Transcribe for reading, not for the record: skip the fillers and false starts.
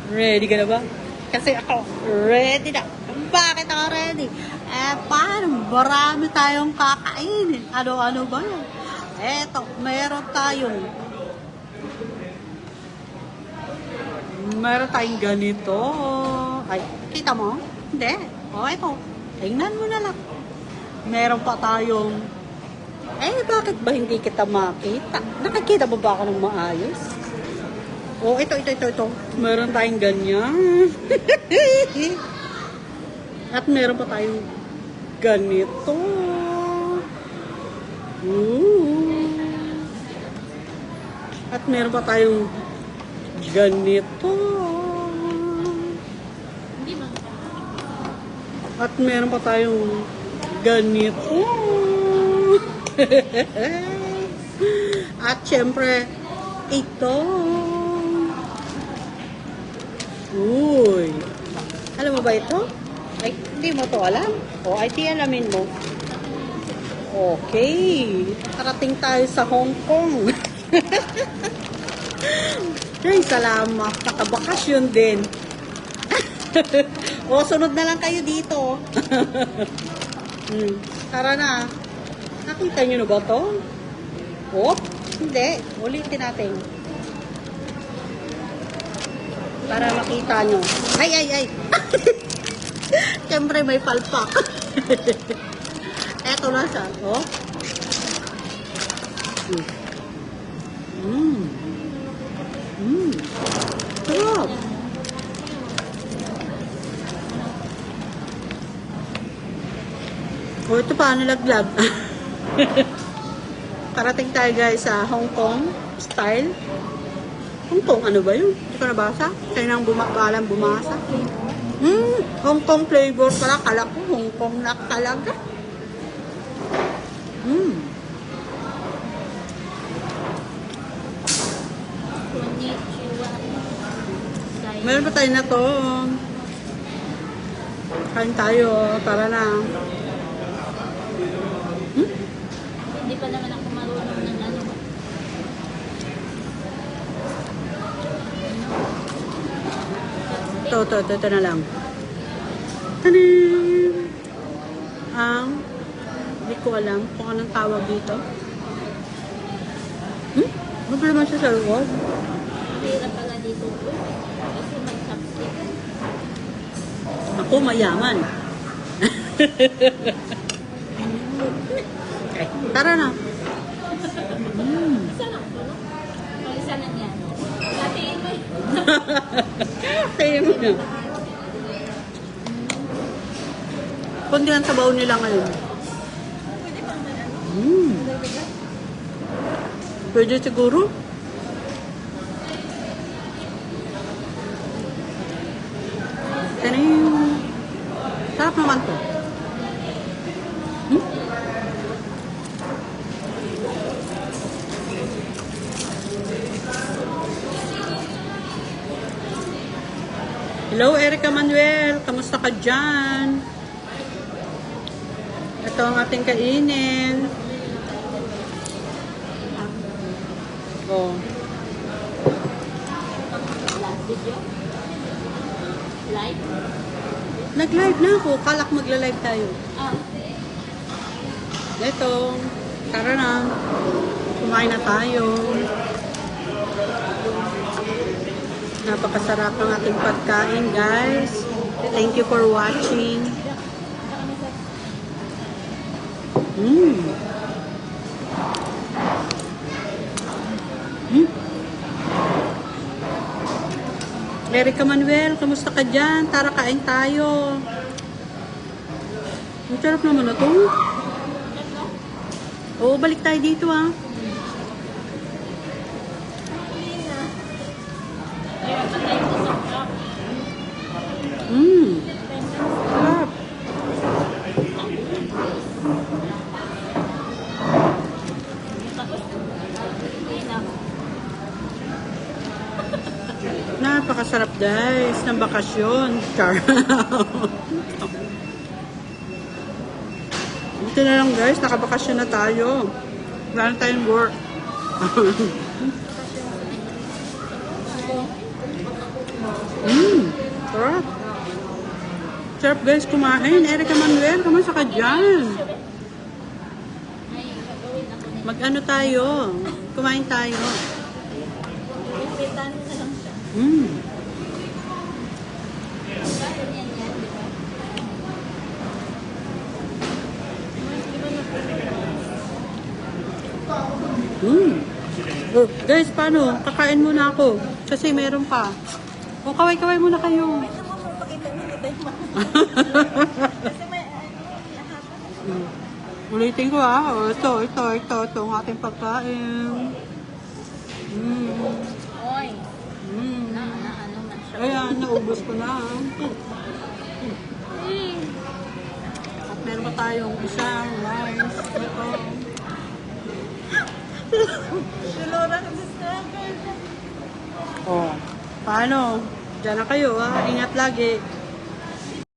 Ready ka na ba? Kasi ako, ready na. Bakit ako ready? Paano? Marami tayong kakainin. Ano-ano ba yan? Eto, meron tayong ganito. Ay, kita mo? Hindi. Eto. Tingnan mo na lang. Meron pa tayong, bakit ba hindi kita makita? Nakikita mo ba ako ng maayos? Ito. Meron tayong ganyan. At meron pa tayong ganito. At meron pa tayong ganito. At meron pa tayong ganito. At syempre, ito. Uy. Alam mo ba ito? Ay, hindi mo to alam. Ay, di alamin mo. Okay. Parating tayo sa Hong Kong. Ay, salamat. Nakabakasyon din. Sunod na lang kayo dito. Tara na. Nakita nyo na ba to? Hindi. Ulitin natin. Para makita nyo. Ay. Siyempre may palpak. Eto na siya. Sarap. Ito pa, nalaglag. Parating tayo guys sa Hong Kong style. Hong Kong, ano ba yun? Hindi ko nabasa. Sa'yo nang bumasa. Hong Kong flavor pala. Kala ko Hong Kong na talaga. Meron pa tayo na to. Kain tayo. Tara na. Hindi pa naman ako marunong ng ano. Ito na lang. Tanim! Hindi ko alam kung anong tawag dito. Ano naman siya sa loob? Mahirap pala dito po. Kasi mag-chopstick. Ako, mayaman. Okay, tara na. Sarap po, no? Palisa na yan. Latiin mo eh. Tayo mo na. Kundi ang sabaw nila ngayon. Pwede pa man ano? Pwede siguro. Tanim. Sarap naman to. Hello, Erica Manuel. Kamusta ka dyan? Ito ang ating kainin. Last video? Live? Nag-live na ako. Kalak magla-live tayo. Okay. Ito. Tara na. Kumain na tayo. Napakasarap ng ating pagkain, guys. Thank you for watching. Erica Manuel, kamusta ka dyan? Tara, kain tayo. Ang sarap naman na to. Oo, balik tayo dito ah. Sarap. Napakasarap guys ng bakasyon. Char. Ito na lang guys, nakabakasyon na tayo. Wala na tayong work. Mm. Sarap. Sarap guys kumain. Erica Manuel, kamusta ka dyan? Ay, gagawin ako nito. Mag-ano tayo? Kumain tayo. Respetan mo na lang siya. Mm. Bakit yan yan, di ba? Di ba Oh, guys, paano? Kakain muna ako. Kasi meron pa. O, kaway-kaway muna kayo. Ulitin ko O, ito ang ating pagkain. Oy, Mm. ano man siya. Ayan, naubos ko na. At meron pa tayong isang rice. Ito. Si Laura nag-struggle. Oh, paano? Diyan na kayo, ha? Ingat lagi.